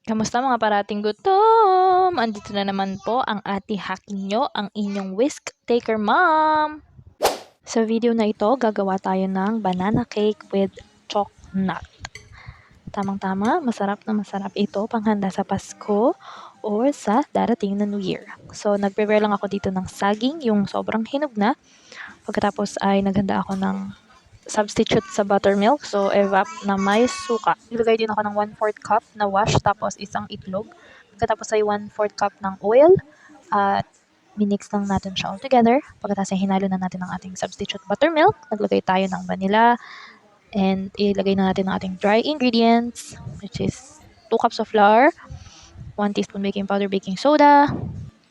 Kamusta mga parating gutom? Andito na naman po ang ate hacking nyo, ang inyong whisk taker mom. Sa video na ito, gagawa tayo ng banana cake with chalk nut. Tamang-tama, masarap na masarap ito panghanda sa Pasko or sa darating na New Year. So, nag-prepare lang ako dito ng saging, yung sobrang hinog na. Pagkatapos ay naghanda ako ng substitute sa buttermilk. So, evap na may suka. Ilagay din ako ng 1/4 cup na wash, tapos isang itlog. Pagkatapos ay 1/4 cup ng oil. At minix lang natin siya all together. Pagkatapos ay hinalo na natin ang ating substitute buttermilk. Naglagay tayo ng vanilla. And ilagay na natin ang ating dry ingredients, which is 2 cups of flour, 1 teaspoon baking powder, baking soda.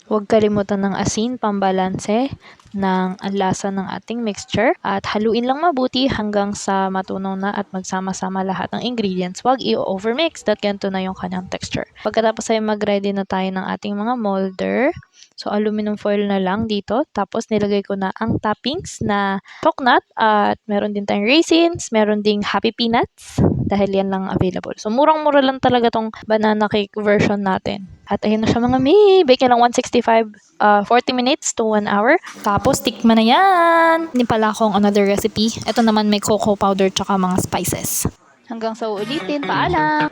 Huwag kalimutan ng asin, pambalanse ng lasa ng ating mixture. At haluin lang mabuti hanggang sa matunaw na at magsama-sama lahat ng ingredients. Huwag i-overmix, that ganito na yung kanyang texture. Pagkatapos ay mag-ready na tayo ng ating mga molder. So, aluminum foil na lang dito. Tapos, nilagay ko na ang toppings na coconut at meron din tayong raisins, meron ding happy peanuts dahil yan lang available. So, murang-mura lang talaga tong banana cake version natin. At ayun na siya mga mi. Bake lang 165, 40 minutes to 1 hour. Tapos, tikman na yan. Hindi pala akong another recipe. Ito naman may cocoa powder tsaka mga spices. Hanggang sa uulitin. Paalam!